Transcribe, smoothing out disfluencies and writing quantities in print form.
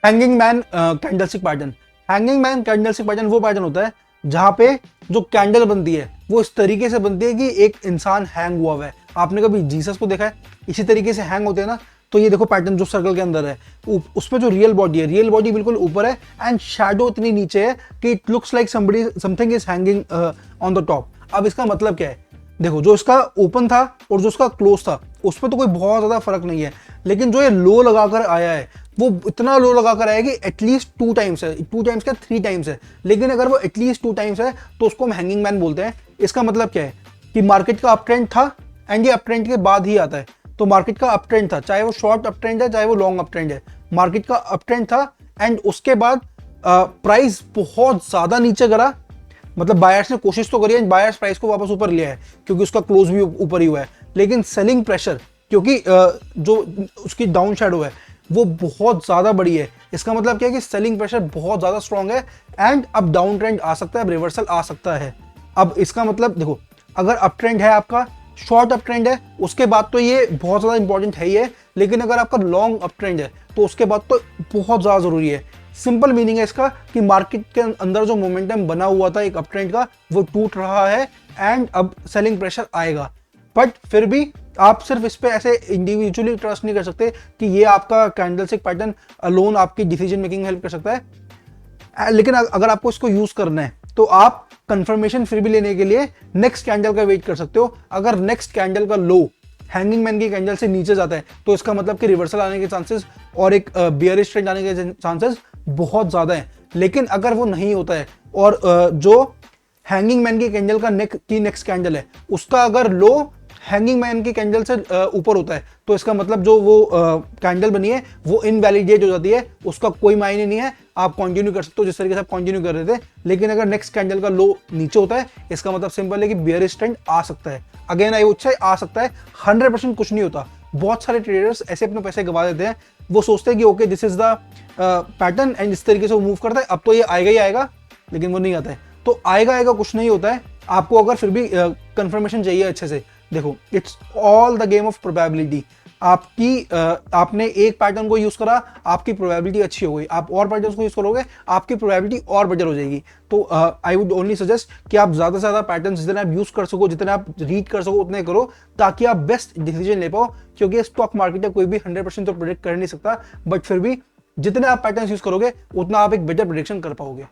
Hanging man candlestick pattern. Hanging man candlestick pattern वो pattern होता है जहां पे जो कैंडल बनती है वो इस तरीके से बनती है कि एक इंसान हैंग हुआ है। आपने कभी जीसस को देखा है, इसी तरीके से हैंग होते हैं ना। तो ये देखो पैटर्न जो सर्कल के अंदर है, उसमें जो रियल बॉडी है, रियल बॉडी बिल्कुल ऊपर है एंड शैडो इतनी नीचे है कि it looks like something is hanging on the top. अब इसका मतलब क्या है, देखो जो इसका ओपन था और जो इसका क्लोज था उसमें तो कोई बहुत ज्यादा फर्क नहीं है, लेकिन जो ये लो लगाकर आया है वो इतना लो लगाकर आया कि एटलीस्ट 2 टाइम्स है, 2 टाइम्स क्या 3 टाइम्स है, लेकिन अगर वो एटलीस्ट 2 टाइम्स है तो उसको हम हैंगिंग मैन बोलते हैं। इसका मतलब क्या है कि मार्केट का अप ट्रेंड था एंड ये अप ट्रेंड के बाद ही आता है। तो मार्केट का अप ट्रेंड था, चाहे वो शॉर्ट अप ट्रेंड है चाहे वो लॉन्ग अप ट्रेंड है, मार्केट का अप ट्रेंड था एंड उसके बाद प्राइस बहुत ज्यादा नीचे गिरा। मतलब बायर्स ने कोशिश तो करी है, बायर्स प्राइस को वापस ऊपर लिया है क्योंकि उसका क्लोज भी ऊपर ही हुआ है, लेकिन सेलिंग प्रेशर क्योंकि जो उसकी डाउन शैडो है वो बहुत ज्यादा बड़ी है। इसका मतलब क्या है कि सेलिंग प्रेशर बहुत ज्यादा स्ट्रांग है एंड अब डाउन ट्रेंड आ सकता है, अब रिवर्सल आ सकता है। अब इसका मतलब देखो, अगर अप ट्रेंड है आपका, शॉर्ट अप ट्रेंड है, उसके बाद तो ये बहुत ज्यादा इंपॉर्टेंट है ही है, लेकिन अगर आपका लॉन्ग अप ट्रेंड है तो उसके बाद तो बहुत ज्यादा जरूरी है। सिंपल मीनिंग है इसका कि मार्केट के अंदर जो मोमेंटम बना हुआ था एक अप ट्रेंड का वो टूट रहा है एंड अब सेलिंग प्रेशर आएगा। बट फिर भी आप सिर्फ इस पे ऐसे इंडिविजुअली ट्रस्ट नहीं कर सकते कि ये आपका कैंडलस्टिक पैटर्न अलोन आपकी डिसीजन मेकिंग में हेल्प कर सकता है। लेकिन अगर आपको इसको यूज करना है तो आप कंफर्मेशन फिर भी लेने के लिए नेक्स्ट कैंडल का वेट कर सकते हो। अगर नेक्स्ट कैंडल का लो हैंगिंग मैन की कैंडल से नीचे जाता है तो इसका मतलब कि रिवर्सल आने के चांसेस और एक बियरिश ट्रेंड आने के चांसेस बहुत ज्यादा है। लेकिन अगर वो नहीं होता है और जो हैंगिंग मैन की कैंडल का नेक्स्ट कैंडल है उसका अगर लो हैंगिंग मैन की कैंडल से ऊपर होता है तो इसका मतलब जो वो कैंडल बनी है वो इनवैलिडेट हो जाती है, उसका कोई मायने नहीं है, आप कंटिन्यू कर सकते हो जिस तरीके से आप कंटिन्यू कर रहे थे। लेकिन अगर नेक्स्ट कैंडल का लो नीचे होता है इसका मतलब सिंपल है कि बियरिश ट्रेंड आ सकता है। अगेन आई वुड से आ सकता है, 100% कुछ नहीं होता। बहुत सारे ट्रेडर्स ऐसे अपने पैसे गवा देते हैं, वो सोचते हैं कि okay this is the pattern and इस तरीके से वो मूव करता है, अब तो ये आएगा ही आएगा, लेकिन वो नहीं आता है। तो आएगा कुछ नहीं होता है। आपको अगर फिर भी कंफर्मेशन चाहिए अच्छे से, देखो it's all the game of probability. आपने एक पैटर्न को यूज करा, आपकी प्रोबेबिलिटी अच्छी हो गई, आप और पैटर्न्स को यूज करोगे आपकी प्रोबेबिलिटी और बेटर हो जाएगी। तो आई वुड ओनली सजेस्ट कि आप ज्यादा से ज्यादा पैटर्न्स जितने आप यूज कर सको, जितने आप रीड कर सको उतने करो, ताकि आप बेस्ट डिसीजन ले पाओ। क्योंकि स्टॉक मार्केट है, कोई भी 100% तो प्रेडिक्ट कर नहीं सकता, बट फिर भी जितने आप पैटर्न्स यूज करोगे उतना आप एक बेटर प्रेडिक्शन कर पाओगे।